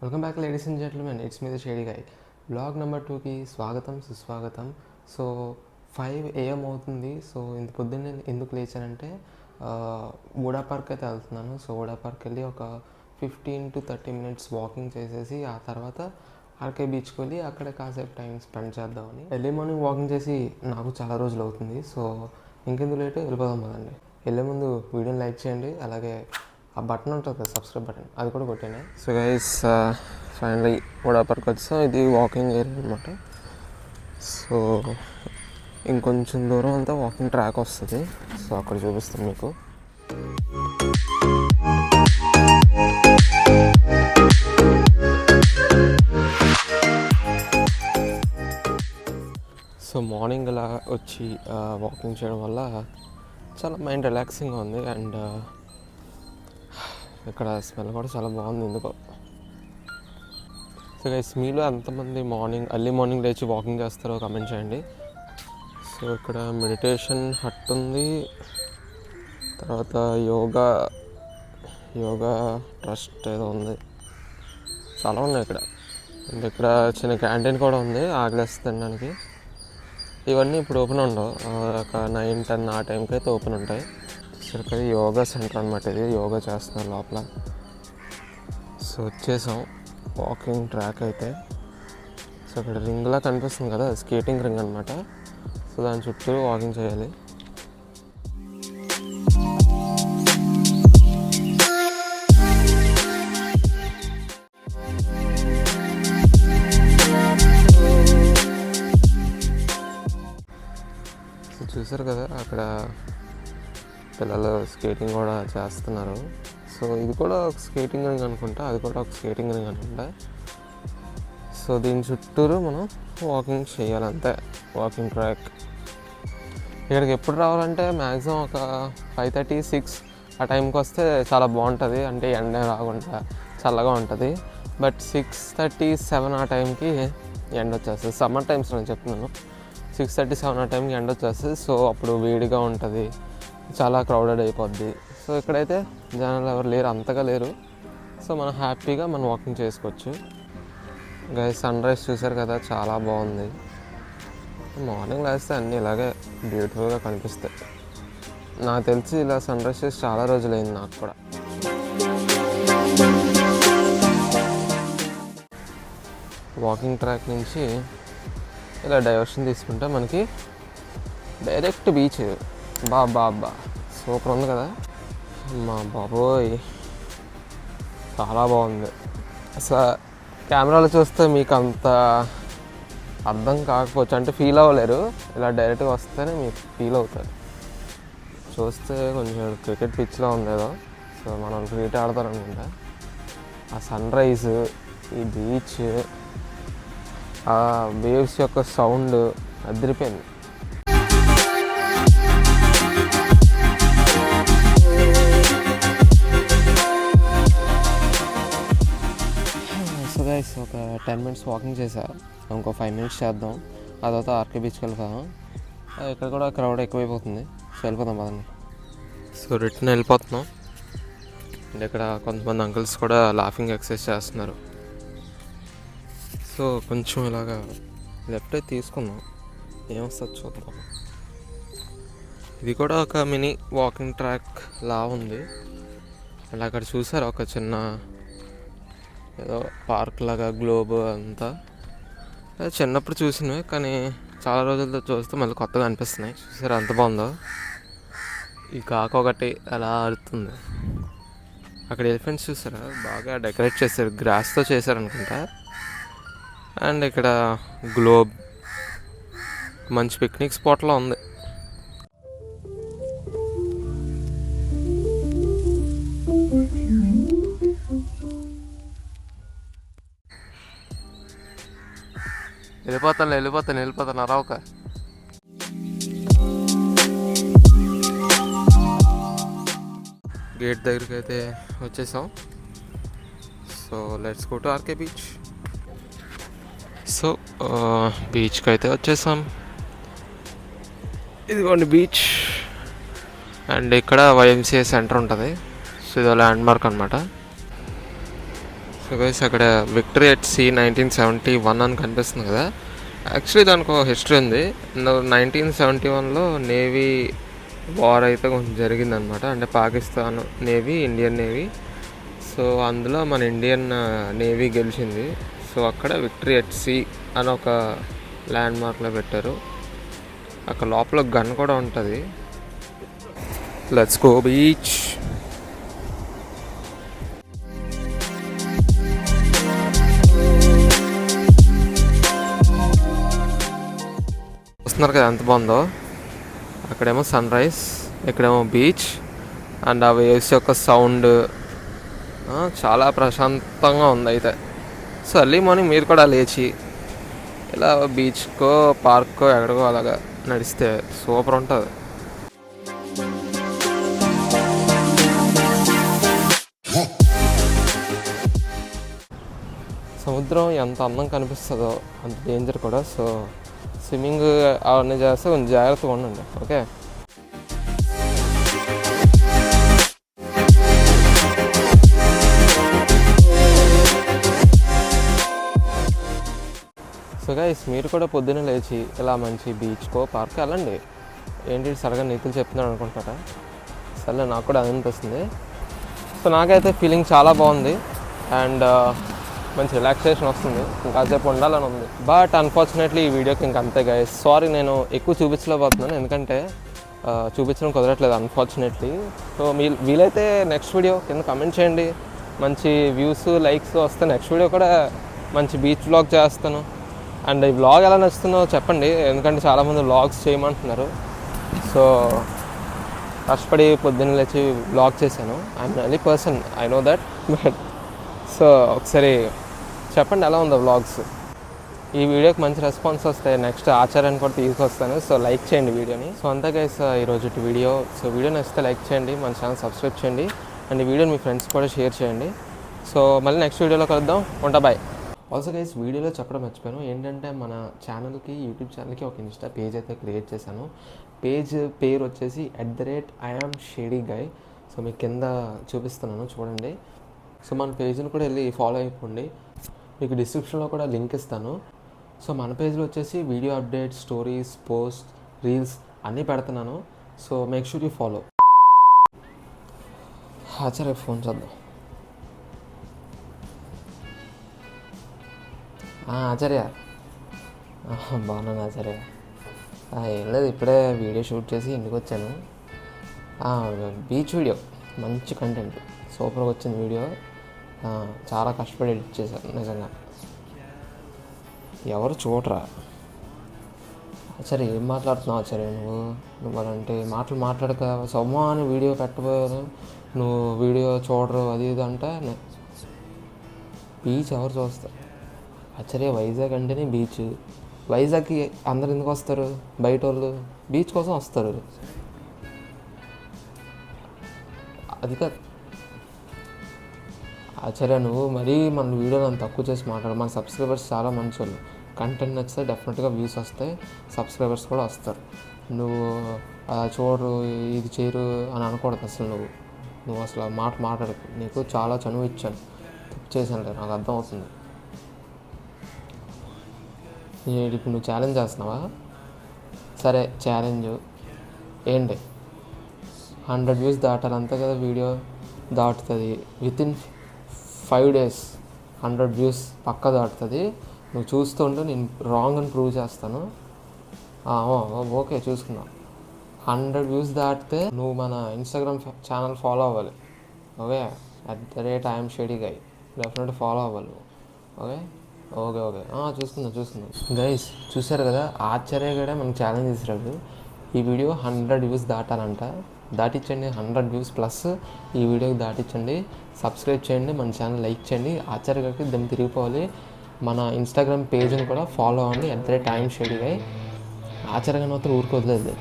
Welcome back ladies and gentlemen, it's me the shady guy. Blog number 2కి స్వాగతం సుస్వాగతం. So 5 AM అవుతుంది. So ఇంత పొద్దున్నే ఎందుకు లేచానంటే వుడా పార్క్ అయితే వెళ్తున్నాను. సో వుడా పార్క్ వెళ్ళి ఒక 15 to 30 minutes వాకింగ్ చేసేసి ఆ తర్వాత ఆర్కే బీచ్కి వెళ్ళి అక్కడ కాసేపు టైం స్పెండ్ చేద్దామని. ఎర్లీ మార్నింగ్ వాకింగ్ చేసి నాకు చాలా రోజులు అవుతుంది. సో ఇంకెందుకు లేటు వెళ్ళిపోదాం కదండి. వెళ్ళే ముందు వీడియోని లైక్ చేయండి, అలాగే ఆ బటన్ ఉంటుంది కదా, సబ్స్క్రైబ్ బటన్, అది కూడా కొట్టాను. So guys, finally VUDA park వచ్చాం. ఇది వాకింగ్ ఏరియా అనమాట. సో ఇంకొంచెం దూరం అంతా వాకింగ్ ట్రాక్ వస్తుంది. సో అక్కడ చూపిస్తాను మీకు. సో మార్నింగ్ ఇలా వచ్చి వాకింగ్ చేయడం వల్ల చాలా మైండ్ రిలాక్సింగ్గా ఉంది. అండ్ ఇక్కడ స్మెల్ కూడా చాలా బాగుంది ఎందుకో. సో గైస్, మీలో ఎంతమంది ఎర్లీ మార్నింగ్ లేచి వాకింగ్ చేస్తారో కమెంట్ చేయండి. సో ఇక్కడ మెడిటేషన్ హట్ ఉంది, తర్వాత యోగా ట్రస్ట్ ఏదో ఉంది, చాలా ఉన్నాయి ఇక్కడ. అండ్ ఇక్కడ చిన్న క్యాంటీన్ కూడా ఉంది ఆగ్లేసి తినడానికి. ఇవన్నీ ఇప్పుడు ఓపెన్ ఉండవు, ఒక 9-10 ఆ టైంకి అయితే ఓపెన్ ఉంటాయి. సో ఇక్కడ యోగా సెంటర్ అనమాట. ఇది యోగా చేస్తున్నారు లోపల. సో వచ్చేసాం వాకింగ్ ట్రాక్ అయితే. సో ఇక్కడ రింగ్లా కనిపిస్తుంది కదా, స్కేటింగ్ రింగ్ అనమాట. సో దాని చుట్టూ వాకింగ్ చేయాలి. సో చూసారు కదా, అక్కడ పిల్లలు స్కేటింగ్ కూడా చేస్తున్నారు. సో ఇది కూడా ఒక స్కేటింగ్ రింగ్ అనుకుంటా, అది కూడా ఒక స్కేటింగ్ రింగ్ అనుకుంటా. సో దీని చుట్టూరు మనం వాకింగ్ చేయాలంతే, వాకింగ్ ట్రాక్. ఇక్కడికి ఎప్పుడు రావాలంటే మ్యాక్సిమం ఒక 5:30-6 ఆ టైంకి వస్తే చాలా బాగుంటుంది. అంటే ఎండ రాకుండా చల్లగా ఉంటుంది. బట్ 6:30-7 ఆ టైంకి ఎండ వచ్చేస్తుంది. సమ్మర్ టైమ్స్ నేను చెప్తున్నాను. 6:30-7 ఆ టైంకి ఎండ వచ్చేస్తుంది. సో అప్పుడు వేడిగా ఉంటుంది, చాలా క్రౌడెడ్ అయిపోద్ది. సో ఇక్కడైతే జనాలు ఎవరు లేరు, అంతగా లేరు. సో మనం హ్యాపీగా మనం వాకింగ్ చేసుకోవచ్చు. గైస్, సన్ రైజ్ చూసారు కదా, చాలా బాగుంది. మార్నింగ్ లేస్తే అన్నీ ఇలాగే బ్యూటిఫుల్గా కనిపిస్తాయి. నాకు తెలిసి ఇలా సన్ రైజ్ చేసి చాలా రోజులైంది నాకు కూడా. వాకింగ్ ట్రాక్ నుంచి ఇలా డైవర్షన్ తీసుకుంటే మనకి డైరెక్ట్ బీచ్. బాబా సూపర్ ఉంది కదా, మా బాబోయ్ చాలా బాగుంది. అసలు కెమెరాలో చూస్తే మీకు అంత అర్థం కాకపోవచ్చు, అంటే ఫీల్ అవ్వలేరు. ఇలా డైరెక్ట్గా వస్తేనే మీకు ఫీల్ అవుతారు. చూస్తే కొంచెం క్రికెట్ పిచ్లో ఉంది ఏదో. సో మనం క్రికెట్ ఆడతారనుకుంటా. ఆ సన్ రైజ్, ఈ బీచ్, ఆ వేవ్స్ యొక్క సౌండ్ అదిరిపోయింది. సో గైస్, ఒక 10 minutes వాకింగ్ చేశా. ఇంకో 5 minutes చేద్దాం. ఆ తర్వాత ఆర్కే బీచ్కి వెళ్ళిపోదాం. ఇక్కడ కూడా క్రౌడ్ ఎక్కువైపోతుంది. సో వెళ్ళిపోదాం పదండి. సో రిటర్న్ వెళ్ళిపోతున్నాం. అండ్ ఇక్కడ కొంతమంది అంకుల్స్ కూడా లాఫింగ్ ఎక్సర్సైజ్ చేస్తున్నారు. సో కొంచెం ఇలాగా లెఫ్ట్ అయితే తీసుకుందాం, ఏమొస్తుంది చూద్దాం. ఇది కూడా ఒక మినీ వాకింగ్ ట్రాక్ లా ఉంది. అండ్ అక్కడ చూసారు ఒక చిన్న ఏదో పార్క్ లాగా, గ్లోబ్ అంతా. చిన్నప్పుడు చూసినవి, కానీ చాలా రోజులతో చూస్తే మళ్ళీ కొత్తగా అనిపిస్తున్నాయి. చూసారు ఎంత బాగుందో. ఈ కాక ఒకటి అలా ఆడుతుంది. అక్కడ ఎలిఫెంట్స్ చూసారా, బాగా డెకరేట్ చేశారు, గ్రాస్తో చేశారు అనుకుంటా. అండ్ ఇక్కడ గ్లోబ్ మంచి పిక్నిక్ స్పాట్లో ఉంది. వెళ్ళిపోతాను అరవక. గేట్ దగ్గరికి అయితే వచ్చేసాం. So let's go to RK beach. So బీచ్కి అయితే వచ్చేసాం. ఇదిగోండి బీచ్. అండ్ ఇక్కడ YMCA సెంటర్ ఉంటుంది. సో ఇది ల్యాండ్ మార్క్ అనమాట. సో గైస్ అక్కడ విక్టరీ ఎట్ సీ 1971 అని కనిపిస్తుంది కదా. యాక్చువల్లీ దానికి ఒక హిస్టరీ ఉంది. 1971లో నేవీ వార్ అయితే కొంచెం జరిగిందనమాట. అంటే Pakistan navy, Indian navy. So అందులో మన ఇండియన్ నేవీ గెలిచింది. సో అక్కడ విక్టరీ ఎట్ సీ అని ఒక ల్యాండ్ మార్క్లో పెట్టారు. అక్కడ లోపల గన్ కూడా ఉంటుంది. Let's go beach. చూస్తున్నారు కదా ఎంత బాగుందో. అక్కడేమో సన్ రైజ్, ఇక్కడేమో బీచ్ అండ్ ఆ వేవ్స్ యొక్క సౌండ్ చాలా ప్రశాంతంగా ఉంది అయితే. సో ఎర్లీ మార్నింగ్ మీరు కూడా లేచి ఇలా బీచ్కో పార్క్కో ఎక్కడికో అలాగా నడిస్తే సూపర్ ఉంటుంది. సముద్రం ఎంత అందం కనిపిస్తుందో అంత డేంజర్ కూడా. సో స్విమ్మింగ్ అవన్నీ చేస్తే కొంచెం జాగ్రత్తగా ఉండండి, ఓకే. సో గైస్ మీరు కూడా పొద్దున్న లేచి ఇలా మంచి బీచ్కో పార్క్ వెళ్ళండి. ఏంటి సరగా నీతులు చెప్తున్నాను అనుకుంటారా? సరే, నాకు కూడా అనిపిస్తుంది. సో నాకైతే ఫీలింగ్ చాలా బాగుంది అండ్ మంచి రిలాక్సేషన్ వస్తుంది. ఇంకాసేపు ఉండాలని ఉంది. బట్ అన్ఫార్చునేట్లీ ఈ వీడియోకి ఇంక అంతే గైస్. సారీ, నేను ఎక్కువ చూపించలేకపోతున్నాను ఎందుకంటే చూపించడం కుదరట్లేదు అన్ఫార్చునేట్లీ. సో వీలైతే నెక్స్ట్ వీడియో కింద కమెంట్ చేయండి. మంచి వ్యూస్, లైక్స్ వస్తే నెక్స్ట్ వీడియో కూడా మంచి బీచ్ వ్లాగ్ చేస్తాను. అండ్ ఈ వ్లాగ్ ఎలా నచ్చుతుందో చెప్పండి, ఎందుకంటే చాలామంది వ్లాగ్స్ చేయమంటున్నారు. సో కష్టపడి పొద్దున్న లేచి వ్లాగ్ చేశాను. I'm any person, I know that. But so ఒకసారి చెప్పండి ఎలా ఉందో వ్లాగ్స్. ఈ వీడియోకి మంచి రెస్పాన్స్ వస్తే నెక్స్ట్ ఆచార్యాన్ని కూడా తీసుకొస్తాను. సో లైక్ చేయండి వీడియోని. సో అంతే గైస్ ఈరోజు వీడియో. సో వీడియో నచ్చితే లైక్ చేయండి, మన ఛానల్ సబ్స్క్రైబ్ చేయండి అండ్ ఈ వీడియోని మీ ఫ్రెండ్స్ కూడా షేర్ చేయండి. సో మళ్ళీ నెక్స్ట్ వీడియోలో కలుద్దాం. ఉంటా, బాయ్. ఆల్సో గైస్ వీడియోలో చెప్పడం మర్చిపోయాను ఏంటంటే మన ఛానల్కి, యూట్యూబ్ ఛానల్కి ఒక ఇన్స్టా పేజ్ అయితే క్రియేట్ చేశాను. పేజ్ పేరు వచ్చేసి @IamShadyGuy. సో మీకు కింద చూపిస్తున్నాను చూడండి. సో మన పేజ్ని కూడా వెళ్ళి ఫాలో అయిపోండి. మీకు డిస్క్రిప్షన్లో కూడా లింక్ ఇస్తాను. సో మన పేజ్లో వచ్చేసి video updates, stories, post, reels అన్నీ పెడుతున్నాను. So make sure you follow. Acharya phone చేద్దాం. ఆచార్య, బాగున్నాను ఆచార్య. ఏం లేదు, ఇప్పుడే వీడియో షూట్ చేసి ఇంటికి వచ్చాను. బీచ్ వీడియో, మంచి కంటెంట్, సూపర్గా వచ్చింది వీడియో. చాలా కష్టపడి ఎడిట్ చేశాను నిజంగా. ఎవరు చూడరా ఆచార్య? ఏం మాట్లాడుతున్నావు ఆచార్య నువ్వు అలాంటి మాటలు మాట్లాడక సొమ్మ అని వీడియో పెట్టబోయారు. నువ్వు వీడియో చూడరు అది ఇది అంటే బీచ్ ఎవరు చూస్తారు ఆచార్య? వైజాగ్ అంటేనే బీచ్. వైజాగ్కి అందరు ఎందుకు వస్తారు? బయట వాళ్ళు బీచ్ కోసం వస్తారు. అది కాదు ఆచార్య, నువ్వు మరీ మన వీడియో నన్ను తక్కువ చేసి మాట్లాడు. మన సబ్స్క్రైబర్స్ చాలా మంచి వాళ్ళు. కంటెంట్ నచ్చితే డెఫినెట్గా వ్యూస్ వస్తాయి, సబ్స్క్రైబర్స్ కూడా వస్తారు. నువ్వు చూడరు, ఇది చేయరు అని అనకూడదు అసలు. నువ్వు అసలు ఆ మాట మాట్లాడకు. నీకు చాలా చనువు ఇచ్చాను, తప్పు చేశాను, నాకు అర్థం అవుతుంది. ఇప్పుడు నువ్వు ఛాలెంజ్ చేస్తున్నావా? సరే, ఛాలెంజ్ ఏంటి? 100 వ్యూస్ దాటాలి అంతే కదా. వీడియో దాటుతుంది వితిన్ 5 days. 100 వ్యూస్ పక్కా దాటుతుంది. నువ్వు చూస్తుంటే నేను రాంగ్ అని ప్రూవ్ చేస్తాను. ఓకే, చూసుకుందాం. 100 వ్యూస్ దాటితే నువ్వు మన ఇన్స్టాగ్రామ్ ఛానల్ ఫాలో అవ్వాలి, ఓకే. @IamShadyGuy డెఫినెట్గా ఫాలో అవ్వాలి, ఓకే. ఓకే చూసుకుందాం. గైస్ చూసారు కదా, ఆచార్య కూడా మనకు ఛాలెంజ్ చేసినాడు. ఈ వీడియో 100 వ్యూస్ దాటాలంట. దాటించండి, 100 వ్యూస్ ప్లస్ ఈ వీడియోకి దాటించండి. సబ్స్క్రైబ్ చేయండి, మన ఛానల్ లైక్ చేయండి. ఆచార్య గారికి దమ్ తిరిగిపోవాలి. మన ఇన్స్టాగ్రామ్ పేజ్ని కూడా ఫాలో అవ్వండి, @IamShadyGuy. ఆచార్య గారిని మాత్రం ఊరుకోవద్లేదు.